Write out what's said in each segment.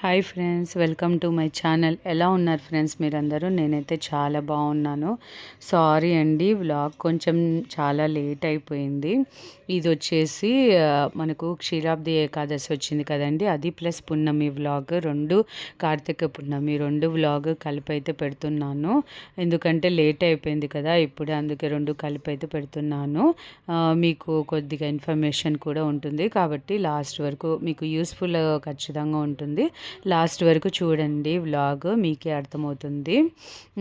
Hi friends, welcome to my channel. ఎలా ఉన్నారు friends మీరందరూ? నేనైతే చాలా బాగున్నాను. సారీ అండి, వ్లాగ్ కొంచెం చాలా లేట్ అయిపోయింది. ఇది వచ్చేసి మనకు క్షీరాబ్ది ఏకాదశి వచ్చింది కదండి, అది ప్లస్ పున్నమి వ్లాగ్, రెండు కార్తీక పున్నమి రెండు వ్లాగ్ కలిపి అయితే పెడుతున్నాను. ఎందుకంటే లేట్ అయిపోయింది కదా ఇప్పుడే, అందుకే రెండు కలిపి అయితే పెడుతున్నాను. మీకు కొద్దిగా ఇన్ఫర్మేషన్ కూడా ఉంటుంది కాబట్టి లాస్ట్ వరకు మీకు యూస్ఫుల్ ఖచ్చితంగా ఉంటుంది. లాస్ట్ వరకు చూడండి, వ్లాగ్ మీకే అర్థమవుతుంది.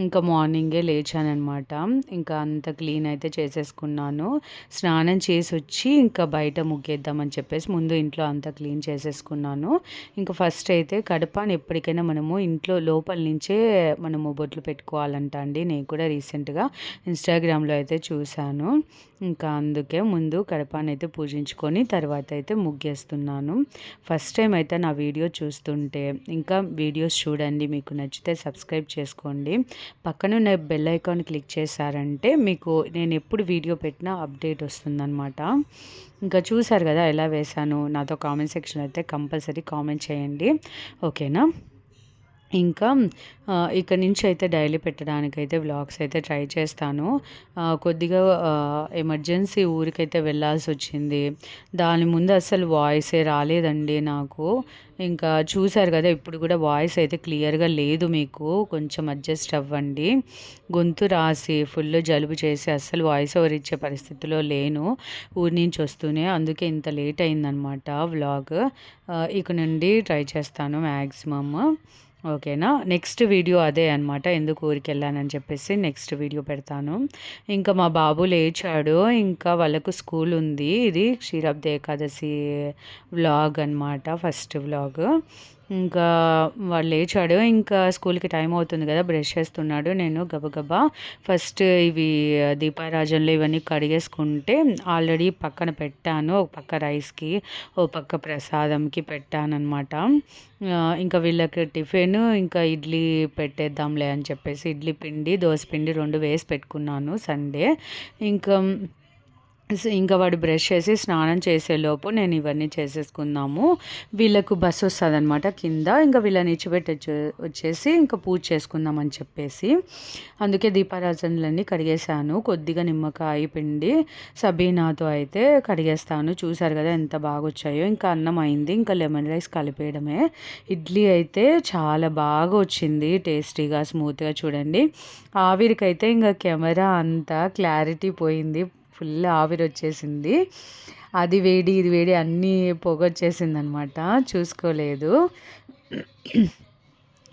ఇంకా మార్నింగే లేచానమాట. ఇంకా అంత క్లీన్ అయితే చేసేసుకున్నాను. స్నానం చేసి వచ్చి ఇంకా బయట ముగ్గేద్దామని చెప్పేసి ముందు ఇంట్లో అంతా క్లీన్ చేసేసుకున్నాను. ఇంకా ఫస్ట్ అయితే కడపని ఎప్పటికైనా మనము ఇంట్లో లోపల నుంచే మనము బొట్లు పెట్టుకోవాలంట అండి. నేను కూడా రీసెంట్గా ఇన్స్టాగ్రామ్లో అయితే చూశాను. ఇంకా అందుకే ముందు కడపని అయితే పూజించుకొని తర్వాత అయితే ముగ్గేస్తున్నాను. ఫస్ట్ టైం అయితే నా వీడియో చూస్తుంటే ఇంకా వీడియోస్ చూడండి, మీకు నచ్చితే సబ్స్క్రైబ్ చేసుకోండి. పక్కనున్న బెల్ ఐకాన్ క్లిక్ చేశారంటే మీకు నేను ఎప్పుడు వీడియో పెట్టినా అప్డేట్ వస్తుందన్నమాట. ఇంకా చూసారు కదా ఎలా వేశాను. నాతో కామెంట్ సెక్షన్ అయితే కంపల్సరీ కామెంట్ చేయండి, ఓకేనా? ఇంకా ఇక్కడ నుంచి అయితే డైలీ పెట్టడానికైతే వ్లాగ్స్ అయితే ట్రై చేస్తాను. కొద్దిగా ఎమర్జెన్సీ ఊరికైతే వెళ్ళాల్సి వచ్చింది. దాని ముందు అసలు వాయిసే రాలేదండి నాకు. ఇంకా చూశారు కదా, ఇప్పుడు కూడా వాయిస్ అయితే క్లియర్గా లేదు. మీకు కొంచెం అడ్జస్ట్ అవ్వండి. గొంతు రాసి ఫుల్ జలుబు చేసి అస్సలు వాయిస్ ఓవర్ ఇచ్చే పరిస్థితిలో లేను, ఊరి నుంచి వస్తూనే. అందుకే ఇంత లేట్ అయిందనమాట వ్లాగ్. ఇక నుండి ట్రై చేస్తాను మ్యాక్సిమమ్, ఓకేనా? నెక్స్ట్ వీడియో అదే అనమాట, ఎందుకు ఊరికి వెళ్ళానని చెప్పేసి నెక్స్ట్ వీడియో పెడతాను. ఇంకా మా బాబు లేచాడు, ఇంకా వాళ్ళకు స్కూల్ ఉంది. ఇది క్షీరాబ్ది ఏకాదశి వ్లాగ్ అనమాట, ఫస్ట్ వ్లాగ్. ఇంకా వాళ్ళు లేచాడు, ఇంకా స్కూల్కి టైం అవుతుంది కదా, బ్రష్ చేస్తున్నాడు. నేను గబగబా ఫస్ట్ ఇవి దీపారాజనలు ఇవన్నీ కడిగేసుకుంటే ఆల్రెడీ పక్కన పెట్టాను. ఒక పక్క రైస్కి, ఓ పక్క ప్రసాదంకి పెట్టానమాట. ఇంకా వీళ్ళకి టిఫిన్ ఇంకా ఇడ్లీ పెట్టేద్దాంలే అని చెప్పేసి ఇడ్లీ పిండి దోశ పిండి రెండు వేసి పెట్టుకున్నాను సండే. ఇంకా వాడు బ్రష్ చేసి స్నానం చేసేలోపు నేను ఇవన్నీ చేసేసుకున్నాము. వీళ్ళకు బస్సు వస్తుంది అనమాట కింద. ఇంకా వీళ్ళని ఇచ్చిపెట్టి వచ్చేసి ఇంకా పూజ చేసుకుందామని చెప్పేసి అందుకే దీపారాజనలన్నీ కడిగేశాను. కొద్దిగా నిమ్మకాయ పిండి సబీనాతో అయితే కడిగేస్తాను. చూసారు కదా ఎంత బాగా వచ్చాయో. ఇంకా అన్నం అయింది, ఇంకా లెమన్ రైస్ కలిపేయడమే. ఇడ్లీ అయితే చాలా బాగా వచ్చింది, టేస్టీగా స్మూత్గా. చూడండి, ఆవిరికైతే ఇంకా కెమెరా అంతా క్లారిటీ పోయింది, ఫుల్ ఆవిరి వచ్చేసింది. అది వేడి ఇది వేడి అన్నీ పొగొచ్చేసింది అనమాట, చూసుకోలేదు.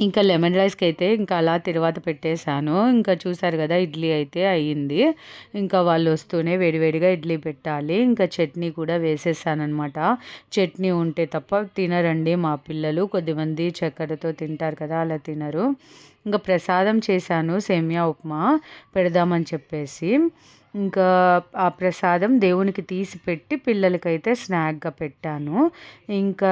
ఇంకా లెమన్ రైస్కి అయితే ఇంకా అలా తర్వాత పెట్టేశాను. ఇంకా చూసారు కదా, ఇడ్లీ అయితే అయ్యింది. ఇంకా వాళ్ళు వస్తూనే వేడివేడిగా ఇడ్లీ పెట్టాలి. ఇంకా చట్నీ కూడా వేసేసానమాట. చట్నీ ఉంటే తప్ప తినరండి మా పిల్లలు. కొద్దిమంది చక్కెరతో తింటారు కదా, అలా తినరు. ఇంకా ప్రసాదం చేశాను, సేమియా ఉప్మా పెడదామని చెప్పేసి. ఇంకా ఆ ప్రసాదం దేవునికి తీసి పెట్టి పిల్లలకైతే స్నాక్గా పెట్టాను. ఇంకా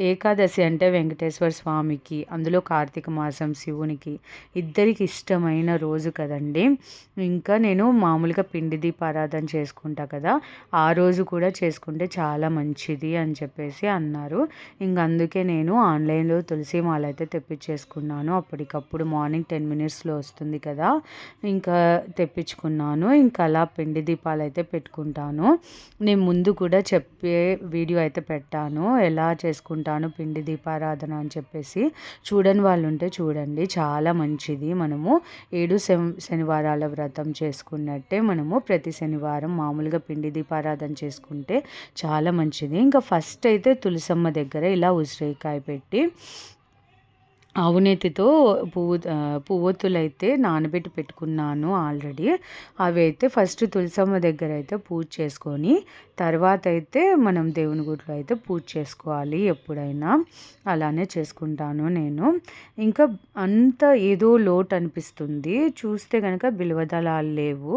ఏకాదశి అంటే వెంకటేశ్వర స్వామికి, అందులో కార్తీక మాసం శివునికి ఇద్దరికి ఇష్టమైన రోజు కదండి. ఇంకా నేను మామూలుగా పిండి దీపారాధన చేసుకుంటా కదా, ఆ రోజు కూడా చేసుకుంటే చాలా మంచిది అని చెప్పేసి అన్నారు. ఇంక అందుకే నేను ఆన్లైన్లో తులసి మాల అయితే తెప్పించేసుకున్నాను. అప్పటికప్పుడు మార్నింగ్ 10 minutesలో వస్తుంది కదా, ఇంకా తెప్పించుకున్నాను. ఇంకా అలా పిండి దీపాలు అయితే పెట్టుకుంటాను. నేను ముందు కూడా చెప్పే వీడియో అయితే పెట్టాను, ఎలా చేసుకుంటాను పిండి దీపారాధన అని చెప్పేసి. చూడని వాళ్ళు ఉంటే చూడండి, చాలా మంచిది. మనము 7 శనివారాల వ్రతం చేసుకున్నట్టే మనము ప్రతి శనివారం మామూలుగా పిండి దీపారాధన చేసుకుంటే చాలా మంచిది. ఇంకా ఫస్ట్ అయితే తులసమ్మ దగ్గర ఇలా ఉసిరికాయ పెట్టి ఆవునేతితో పువ్వొత్తులు అయితే నానబెట్టి పెట్టుకున్నాను ఆల్రెడీ. అవి అయితే ఫస్ట్ తులసమ్మ దగ్గర అయితే పూజ చేసుకొని తర్వాత అయితే మనం దేవుని గుడిలో అయితే పూజ చేసుకోవాలి ఎప్పుడైనా. అలానే చేసుకుంటాను నేను. ఇంకా అంత ఏదో లోటు అనిపిస్తుంది చూస్తే కనుక. బిల్వదళాలు లేవు.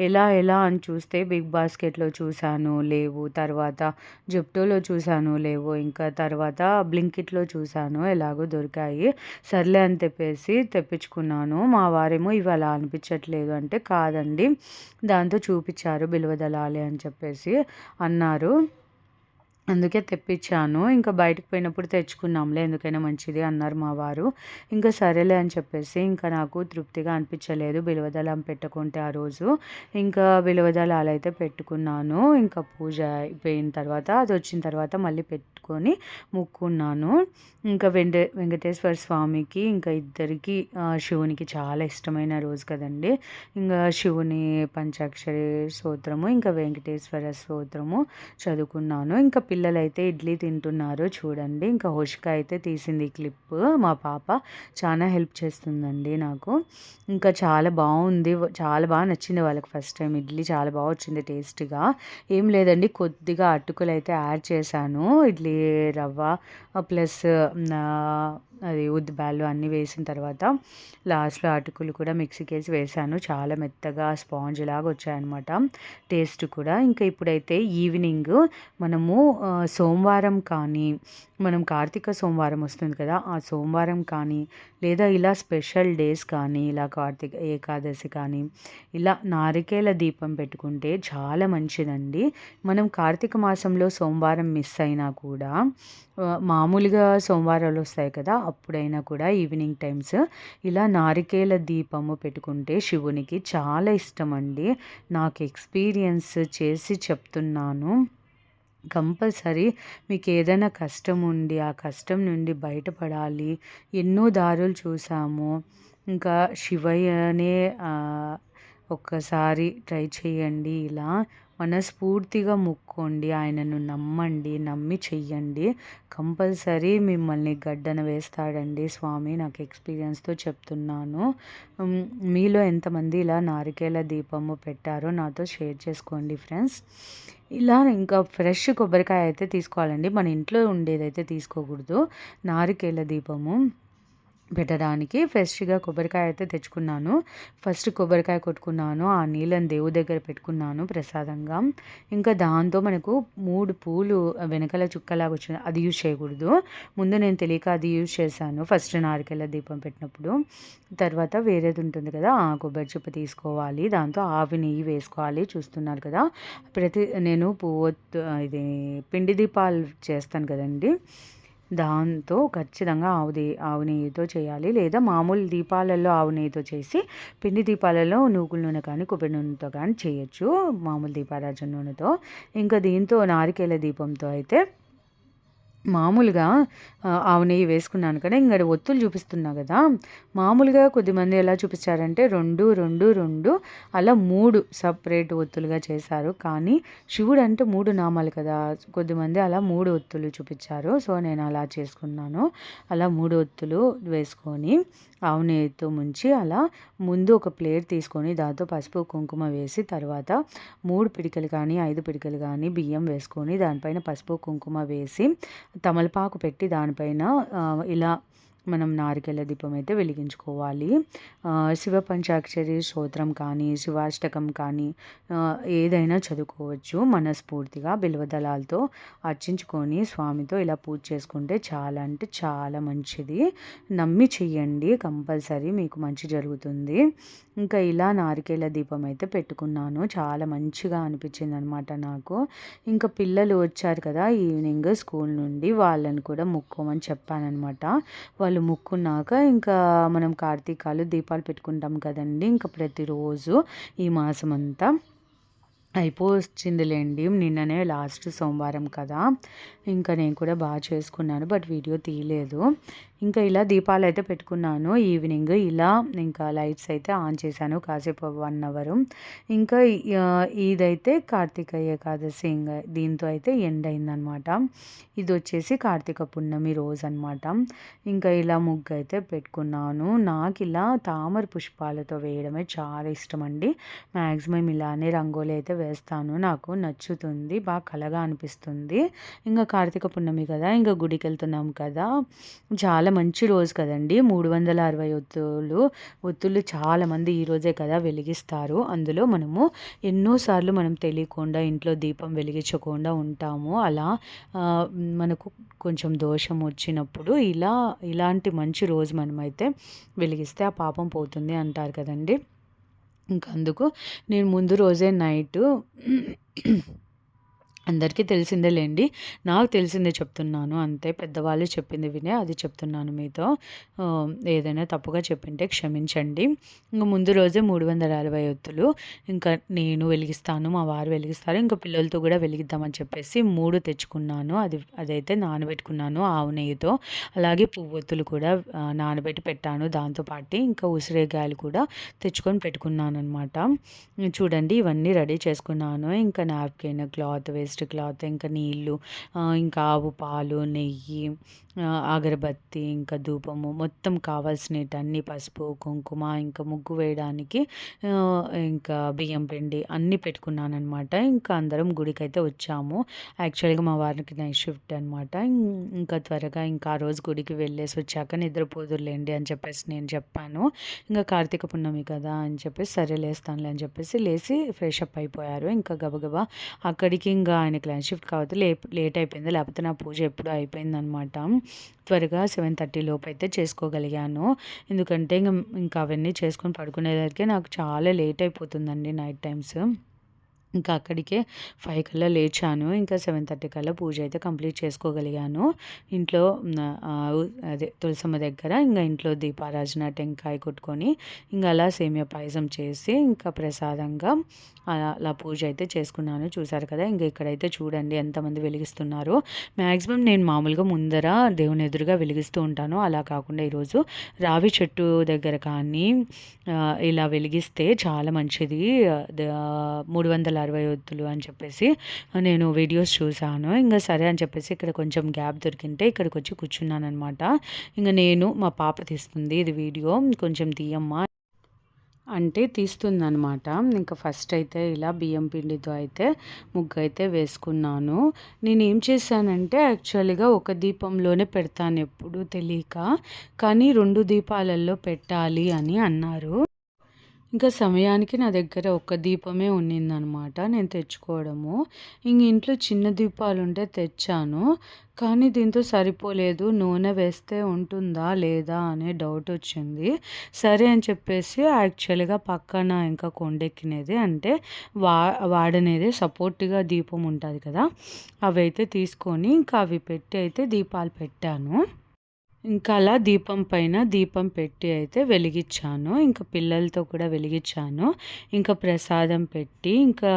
ఎలా అని చూస్తే బిగ్ బాస్కెట్లో చూశాను, లేవు. తర్వాత జెప్టోలో చూశాను, లేవు. ఇంకా తర్వాత బ్లింకిట్లో చూశాను, ఎలాగో దొరికాయి. సర్లే అని చెప్పేసి తెప్పించుకున్నాను. మా వారేమో ఇవి అలా అనిపించట్లేదు అంటే, కాదండి దాంతో చూపించారు బిల్వదళాలే అని చెప్పేసి అన్నారు. అందుకే తెప్పించాను. ఇంకా బయటకి పోయినప్పుడు తెచ్చుకుందాంలే ఎందుకైనా మంచిది అన్నారు మా వారు. ఇంకా సరేలే అని చెప్పేసి ఇంకా నాకు తృప్తిగా అనిపించలేదు బిల్వదళం పెట్టుకుంటే ఆ రోజు. ఇంకా బిల్వదళాలైతే పెట్టుకున్నాను. ఇంకా పూజ అయిపోయిన తర్వాత అది వచ్చిన తర్వాత మళ్ళీ పెట్టుకొని మొక్కున్నాను. ఇంకా వెంకటేశ్వర స్వామికి ఇంకా ఇద్దరికి శివునికి చాలా ఇష్టమైన రోజు కదండీ. ఇంకా శివుని పంచాక్షరి స్తోత్రము, ఇంకా వెంకటేశ్వర స్తోత్రము చదువుకున్నాను. ఇంకా పిల్లలైతే ఇడ్లీ తింటున్నారు చూడండి. ఇంకా హోషిక అయితే తీసింది ఈ క్లిప్. మా పాప చాలా హెల్ప్ చేస్తుందండి నాకు. ఇంకా చాలా బాగుంది, చాలా బాగా నచ్చింది వాళ్ళకి. ఫస్ట్ టైం ఇడ్లీ చాలా బాగా వచ్చింది టేస్ట్గా. ఏం లేదండి, కొద్దిగా అటుకులు అయితే యాడ్ చేశాను. ఇడ్లీ రవ్వ ప్లస్ అది ఉద్దిబ్యాళ్ళు అన్నీ వేసిన తర్వాత లాస్ట్లో అటుకులు కూడా మిక్సీకి వేసి వేసాను. చాలా మెత్తగా స్పాంజ్ లాగా వచ్చాయన్నమాట టేస్ట్ కూడా. ఇంకా ఇప్పుడైతే ఈవినింగ్ మనము సోమవారం కానీ, మనం కార్తీక సోమవారం వస్తుంది కదా, ఆ సోమవారం కానీ లేదా ఇలా స్పెషల్ డేస్ కానీ, ఇలా కార్తీక ఏకాదశి కానీ ఇలా నారికేల దీపం పెట్టుకుంటే చాలా మంచిదండి. మనం కార్తీక మాసంలో సోమవారం మిస్ అయినా కూడా మామూలుగా సోమవారాలు వస్తాయి కదా, అప్పుడైనా కూడా ఈవినింగ్ టైమ్స్ ఇలా నారికేల దీపము పెట్టుకుంటే శివునికి చాలా ఇష్టం అండి. నాకు ఎక్స్పీరియన్స్ చేసి చెప్తున్నాను. కంపల్సరీ మీకు ఏదైనా కష్టం ఉండి ఆ కష్టం నుండి బయటపడాలి, ఎన్నో దారులు చూసాము. ఇంకా శివయ్యనే ఒక్కసారి ట్రై చేయండి. ఇలా మనస్ఫూర్తిగా మొక్కోండి, ఆయనను నమ్మండి, నమ్మి చెయ్యండి. కంపల్సరీ మిమ్మల్ని గడ్డన వేస్తాడండి స్వామి. నాకు ఎక్స్పీరియన్స్తో చెప్తున్నాను. మీలో ఎంతమంది ఇలా నారికేల దీపము పెట్టారో నాతో షేర్ చేసుకోండి ఫ్రెండ్స్. ఇలా ఇంకా ఫ్రెష్ కొబ్బరికాయ అయితే తీసుకోవాలండి, మన ఇంట్లో ఉండేదైతే తీసుకోకూడదు. నారికేల దీపము పెట్టడానికి ఫ్రెష్గా కొబ్బరికాయ అయితే తెచ్చుకున్నాను. ఫస్ట్ కొబ్బరికాయ కొట్టుకున్నాను, ఆ నీళ్ళని దేవుడి దగ్గర పెట్టుకున్నాను ప్రసాదంగా. ఇంకా దాంతో మనకు 3 పూలు వెనకాల చుక్కలాగా వచ్చింది, అది యూజ్ చేయకూడదు. ముందు నేను తెలియక అది యూజ్ చేశాను ఫస్ట్ నారికేల దీపం పెట్టినప్పుడు. తర్వాత వేరేది ఉంటుంది కదా, ఆ కొబ్బరి చిప్ప తీసుకోవాలి, దాంతో ఆవి నెయ్యి వేసుకోవాలి. చూస్తున్నారు కదా, నేను ఇది పిండి దీపాలు చేస్తాను కదండి, దాంతో ఖచ్చితంగా ఆవు నెయ్యితో చేయాలి, లేదా మామూలు దీపాలలో ఆవు నెయ్యితో చేసి పిండి దీపాలలో నువ్వుల నూనె కానీ కొబ్బరి నూనెతో కానీ చేయొచ్చు, మామూలు దీపారాజన నూనెతో. ఇంకా దీంతో నారికేల దీపంతో అయితే మామూలుగా ఆవు నెయ్యి వేసుకున్నాను కదా, ఇంకా ఒత్తులు చూపిస్తున్నా కదా, మామూలుగా కొద్దిమంది ఎలా చూపించారంటే 2 2 2 అలా 3 సపరేట్ ఒత్తులుగా చేశారు. కానీ శివుడు అంటే 3 నామాలు కదా, కొద్దిమంది అలా 3 ఒత్తులు చూపించారు. సో నేను అలా చేసుకున్నాను. అలా 3 ఒత్తులు వేసుకొని ఆవు నెయ్యితో ముంచి అలా ముందు ఒక ప్లేట్ తీసుకొని దాంతో పసుపు కుంకుమ వేసి తర్వాత 3 పిడికలు కానీ 5 పిడికలు కానీ బియ్యం వేసుకొని దానిపైన పసుపు కుంకుమ వేసి తమలపాకు పెట్టి దానిపైన ఇలా మనం నారికేల దీపం అయితే వెలిగించుకోవాలి. శివ పంచాక్షరి స్తోత్రం కానీ శివాష్టకం కానీ ఏదైనా చదువుకోవచ్చు. మనస్ఫూర్తిగా బిల్వదళాలతో అర్చించుకొని స్వామితో ఇలా పూజ చేసుకుంటే చాలా అంటే చాలా మంచిది. నమ్మి చెయ్యండి, కంపల్సరీ మీకు మంచి జరుగుతుంది. ఇంకా ఇలా నారికేల దీపం అయితే పెట్టుకున్నాను, చాలా మంచిగా అనిపించింది అనమాట నాకు. ఇంకా పిల్లలు వచ్చారు కదా ఈవినింగ్ స్కూల్ నుండి, వాళ్ళని కూడా మొక్కోమని చెప్పానమాట. వాళ్ళు మొక్కున్నాక ఇంకా మనం కార్తీకాలు దీపాలు పెట్టుకుంటాం కదండి, ఇంకా ప్రతిరోజు ఈ మాసం అంతా అయిపోవచ్చిందిలేండి. నిన్ననే లాస్ట్ సోమవారం కదా, ఇంకా నేను కూడా బాగా చేసుకున్నాను, బట్ వీడియో తీయలేదు. ఇంకా ఇలా దీపాలు అయితే పెట్టుకున్నాను. ఈవినింగ్ ఇలా ఇంకా లైట్స్ అయితే ఆన్ చేశాను కాసేపు 1 అవర్. ఇంకా ఇదైతే కార్తీక ఏకాదశి, ఇంకా దీంతో అయితే ఎండ్ అయిందనమాట. ఇది వచ్చేసి కార్తీక పున్నమి రోజు అనమాట. ఇంకా ఇలా ముగ్గు అయితే పెట్టుకున్నాను. నాకు ఇలా తామర పుష్పాలతో వేయడమే చాలా ఇష్టం అండి. మ్యాక్సిమం ఇలానే రంగోలి అయితే వేస్తాను, నాకు నచ్చుతుంది, బాగా కలగా అనిపిస్తుంది. ఇంకా కార్తీక పున్నమి కదా, ఇంకా గుడికి వెళ్తున్నాం కదా, చాలా మంచి రోజు కదండి. 360 ఒత్తులు చాలామంది ఈరోజే కదా వెలిగిస్తారు. అందులో మనము ఎన్నోసార్లు మనం తెలియకుండా ఇంట్లో దీపం వెలిగించకుండా ఉంటాము. అలా మనకు కొంచెం దోషం వచ్చినప్పుడు ఇలాంటి మంచి రోజు మనమైతే వెలిగిస్తే ఆ పాపం పోతుంది అంటారు కదండి. ఇంకా అందుకు నేను ముందు రోజే నైట్ అందరికీ తెలిసిందేలేండి. నాకు తెలిసిందే చెప్తున్నాను అంతే. పెద్దవాళ్ళు చెప్పింది వినే అది చెప్తున్నాను మీతో. ఏదైనా తప్పుగా చెప్పింటే క్షమించండి. ఇంక ముందు రోజే 360 ఒత్తులు ఇంకా నేను వెలిగిస్తాను, మా వారు వెలిగిస్తారు. ఇంకా పిల్లలతో కూడా వెలిగిద్దామని చెప్పేసి 3 తెచ్చుకున్నాను. అదైతే నానబెట్టుకున్నాను ఆవు నెయ్యితో. అలాగే పువ్వొత్తులు కూడా నానబెట్టి పెట్టాను. దాంతో పాటు ఇంకా ఉసిరికాయలు కూడా తెచ్చుకొని పెట్టుకున్నాననమాట. చూడండి ఇవన్నీ రెడీ చేసుకున్నాను. ఇంకా నాప్కిన్, క్లాత్, వేస్ట్ క్లాత్, ఇంకా నీళ్ళు, ఇంకా ఆవు పాలు, నెయ్యి, అగరబత్తి, ఇంకా ధూపము, మొత్తం కావాల్సినవన్నీ పసుపు, కుంకుమ, ఇంకా ముగ్గు వేయడానికి ఇంకా బియ్యం పిండి అన్నీ పెట్టుకున్నానమాట. ఇంకా అందరం గుడికైతే వచ్చాము. యాక్చువల్గా మా వారికి నైట్ షిఫ్ట్ అనమాట. ఇంకా త్వరగా ఇంకా ఆ రోజు గుడికి వెళ్ళేసి వచ్చాక నిద్రపోదురులేండి అని చెప్పేసి నేను చెప్పాను. ఇంకా కార్తీక పున్నమి కదా అని చెప్పేసి సరే లేస్తానులే అని చెప్పేసి లేచి ఫ్రెష్ అప్ అయిపోయారు. ఇంకా గబగబా అక్కడికి ఇంకా ఆయనకి నైట్ షిఫ్ట్ కాబట్టి లేట్ అయిపోయింది. లేకపోతే నా పూజ ఎప్పుడూ అయిపోయిందనమాట. త్వరగా 7:30 లోపు అయితే చేసుకోగలిగాను. ఎందుకంటే ఇంకా అవన్నీ చేసుకొని పడుకునేసరికి నాకు చాలా లేట్ అయిపోతుందండి నైట్ టైమ్స్. ఇంకా అక్కడికే 5 కల్లా లేచాను. ఇంకా 7:30 కల్లా పూజ అయితే కంప్లీట్ చేసుకోగలిగాను. ఇంట్లో అదే తులసమ్మ దగ్గర ఇంకా ఇంట్లో దీపారాజన, టెంకాయ కొట్టుకొని ఇంకా అలా సేమియా పాయసం చేసి ఇంకా ప్రసాదంగా అలా పూజ అయితే చేసుకున్నాను. చూసారు కదా, ఇంకా ఇక్కడైతే చూడండి ఎంతమంది వెలిగిస్తున్నారో. మ్యాక్సిమం నేను మామూలుగా ముందర దేవుని ఎదురుగా వెలిగిస్తూ ఉంటాను. అలా కాకుండా ఈరోజు రావి చెట్టు దగ్గర కానీ ఇలా వెలిగిస్తే చాలా మంచిది. 360 ఒత్తులు అని చెప్పేసి నేను వీడియోస్ చూశాను. ఇంకా సరే అని చెప్పేసి ఇక్కడ కొంచెం గ్యాప్ దొరికింటే ఇక్కడికి వచ్చి కూర్చున్నాను అనమాట. ఇంకా నేను మా పాప తీస్తుంది ఇది వీడియో, కొంచెం తీయమ్మా అంటే తీస్తుందనమాట. ఇంకా ఫస్ట్ అయితే ఇలా బియ్యం పిండితో అయితే ముగ్గు అయితే వేసుకున్నాను. నేను ఏం చేశానంటే యాక్చువల్గా ఒక దీపంలోనే పెడతాను ఎప్పుడు తెలియక, కానీ 2 దీపాలలో పెట్టాలి అని అన్నారు. ఇంకా సమయానికి నా దగ్గర ఒక్క దీపమే ఉన్నిందనమాట నేను తెచ్చుకోవడము. ఇంక ఇంట్లో చిన్న దీపాలు ఉంటే తెచ్చాను. కానీ దీంతో సరిపోలేదు. నూనె వేస్తే ఉంటుందా లేదా అనే డౌట్ వచ్చింది. సరే అని చెప్పేసి యాక్చువల్గా పక్కన ఇంకా కొండెక్కినది అంటే వాడనేది సపోర్ట్గా దీపం ఉంటుంది కదా, అవి అయితే తీసుకొని ఇంకా అవి పెట్టి అయితే దీపాలు పెట్టాను. ఇంకా అలా దీపం పైన దీపం పెట్టి అయితే వెలిగించాను. ఇంకా పిల్లలతో కూడా వెలిగించాను. ఇంకా ప్రసాదం పెట్టి ఇంకా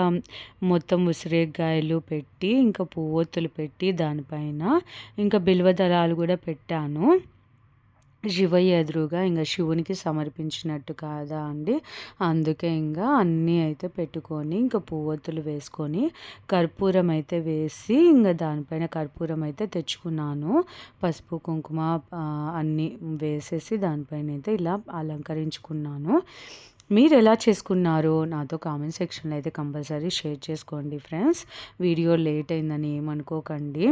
మొత్తం ఉసిరికాయలు పెట్టి ఇంకా పువ్వొత్తులు పెట్టి దానిపైన ఇంకా బిల్వదళాలు కూడా పెట్టాను. శివయ్య ఎదురుగా ఇంకా శివునికి సమర్పించినట్టు కాదా అండి, అందుకే ఇంకా అన్నీ అయితే పెట్టుకొని ఇంకా పువ్వొత్తులు వేసుకొని కర్పూరం అయితే వేసి ఇంకా దానిపైన కర్పూరం అయితే తెచ్చుకున్నాను. పసుపు కుంకుమ అన్నీ వేసేసి దానిపైన అయితే ఇలా అలంకరించుకున్నాను. మీరు ఎలా చేసుకున్నారో నాతో కామెంట్ సెక్షన్లో అయితే కంపల్సరీ షేర్ చేసుకోండి ఫ్రెండ్స్. వీడియో లేట్ అయిందని ఏమనుకోకండి,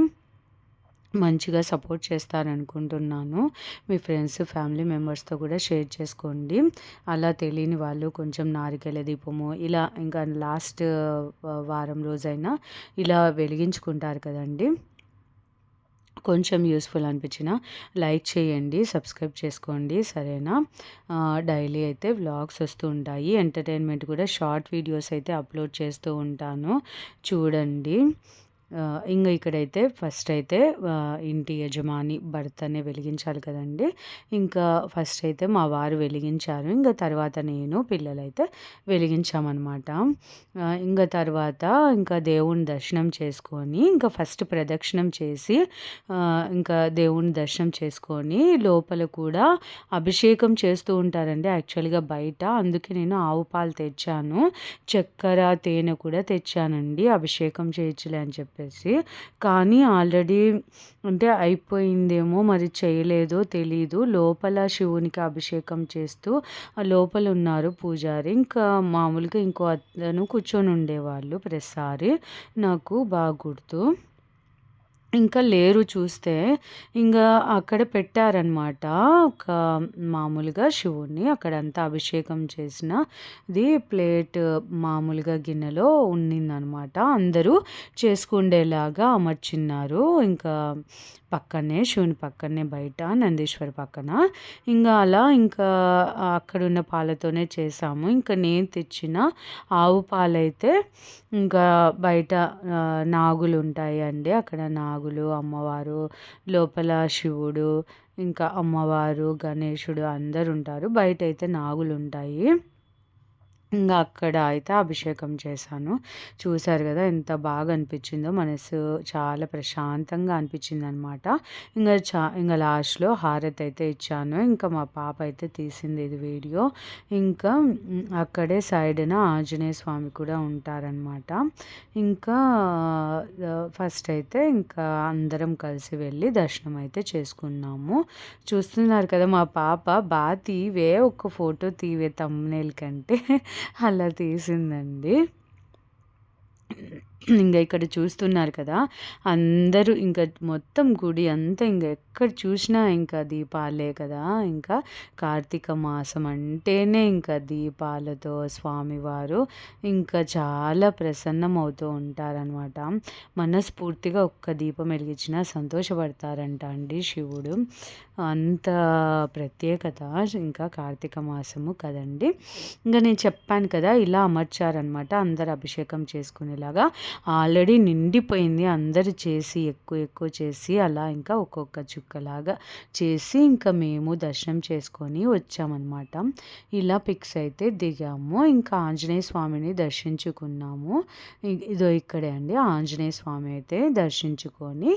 మంచిగా సపోర్ట్ చేస్తారనుకుంటున్నాను. మీ ఫ్రెండ్స్, ఫ్యామిలీ మెంబర్స్తో కూడా షేర్ చేసుకోండి. అలా తెలియని వాళ్ళు కొంచెం నారికేల దీపము ఇలా ఇంకా లాస్ట్ వారం రోజైనా ఇలా వెలిగించుకుంటారు కదండి. కొంచెం యూస్ఫుల్ అనిపించిన లైక్ చేయండి, సబ్స్క్రైబ్ చేసుకోండి సరేనా. డైలీ అయితే వ్లాగ్స్ వస్తూ ఉంటాయి, ఎంటర్టైన్మెంట్ కూడా షార్ట్ వీడియోస్ అయితే అప్లోడ్ చేస్తూ ఉంటాను, చూడండి. ఇంకా ఇక్కడైతే ఫస్ట్ అయితే ఇంటి యజమాని భర్తనే వెలిగించాలి కదండి. ఇంకా ఫస్ట్ అయితే మా వారు వెలిగించారు. ఇంకా తర్వాత నేను పిల్లలైతే వెలిగించామన్నమాట. ఇంకా తర్వాత ఇంకా దేవుని దర్శనం చేసుకొని ఇంకా ఫస్ట్ ప్రదక్షిణం చేసి ఇంకా దేవుని దర్శనం చేసుకొని లోపల కూడా అభిషేకం చేస్తూ ఉంటారండి యాక్చువల్గా బయట. అందుకే నేను ఆవు పాలు తెచ్చాను, చక్కెర తేనె కూడా తెచ్చానండి అభిషేకం చేయొచ్చులే అని చెప్పేసి. కానీ ఆల్రెడీ అంటే అయిపోయిందేమో మరి చేయలేదో తెలీదు. లోపల శివునికి అభిషేకం చేస్తూ లోపల ఉన్నారు పూజారి. ఇంకా మామూలుగా ఇంకో అతను కూర్చొని ఉండేవాళ్ళు ప్రతిసారి, నాకు బాగా గుర్తు. ఇంకా లేరు చూస్తే. ఇంగా అక్కడ పెట్టారనమాట. ఒక మామూలుగా శివుడిని అక్కడంతా అభిషేకం చేసినది ప్లేట్ మామూలుగా గిన్నెలో ఉన్నిందనమాట. అందరూ చేసుకుండేలాగా అమర్చిన్నారు. ఇంకా పక్కనే శివుని పక్కనే బయట నందీశ్వరి పక్కన. అలా అక్కడున్న పాలతోనే చేశాము. ఇంకా నేను తెచ్చిన ఆవు పాలైతే ఇంకా బయట నాగులుంటాయండి. అక్కడ నాగులు, అమ్మవారు, లోపల శివుడు, ఇంకా అమ్మవారు, గణేశుడు అందరుంటారు. బయటైతే నాగులుంటాయి. అక్కడ అయితే అభిషేకం చేశాను. చూసారు గదా! ఎంత బాగా అనిపించిందో. మనసు చాలా ప్రశాంతంగా అనిపించిందనమాట. లాస్ట్‌లో హారతి అయితే ఇచ్చాను. మా పాప అయితే తీసింది ఇది వీడియో. అక్కడే సైడ్‌న ఆంజనేయ స్వామి కూడా ఉంటారనమాట. ఇంకా ఫస్ట్ అయితే అందరం కలిసి వెళ్ళి దర్శనం అయితే చేసుకున్నాము. చూస్తున్నారు కదా! మా పాప తీవే, ఒక ఫోటో తీవే థంబ్‌నెయిల్ కంటే అలా తీసిందండి. ఇక్కడ చూస్తున్నారు కదా! అందరూ మొత్తం గుడి అంతా ఎక్కడ చూసినా దీపాలే కదా! కార్తీక మాసం అంటేనే దీపాలతో స్వామివారు చాలా ప్రసన్నం అవుతూ ఉంటారనమాట. మనస్ఫూర్తిగా ఒక్క దీపం వెలిగించినా సంతోషపడతారంట అండి శివుడు. అంత ప్రత్యేకత కార్తీక మాసము కదండి. నేను చెప్పాను కదా, ఇలా అమర్చారనమాట అందరు అభిషేకం చేసుకునేలాగా. ఆల్రెడీ నిండిపోయింది. అందరూ చేసి ఎక్కువ చేసి అలా ఒక్కొక్క చుక్కలాగా చేసి మేము దర్శనం చేసుకొని వచ్చామన్నమాట. ఇలా పిక్స్ అయితే దిగాము. ఆంజనేయ స్వామిని దర్శించుకున్నాము. ఇదో ఇక్కడే అండి ఆంజనేయ స్వామి అయితే దర్శించుకొని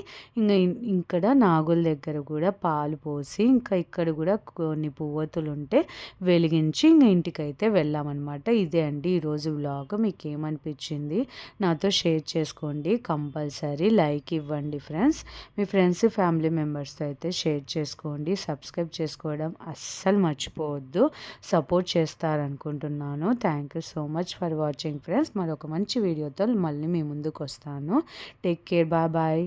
ఇక్కడ నాగుల దగ్గర కూడా పాలు పోసి ఇక్కడ కూడా కొన్ని పువ్వొత్తులు ఉంటే వెలిగించి ఇంటికైతే వెళ్ళామన్నమాట. ఇదే అండి ఈరోజు వ్లాగ్. మీకు ఏమనిపించింది నాతో షేర్ చేసుకోండి. కంపల్సరీ లైక్ ఇవ్వండి ఫ్రెండ్స్. మీ ఫ్రెండ్స్ ఫ్యామిలీ మెంబర్స్తో అయితే షేర్ చేసుకోండి. సబ్స్క్రైబ్ చేసుకోవడం అస్సలు మర్చిపోవద్దు. సపోర్ట్ చేస్తారనుకుంటున్నాను. Thank you so much for watching friends. మరొక మంచి వీడియోతో మళ్ళీ మీ ముందుకు వస్తాను. Take care. Bye bye.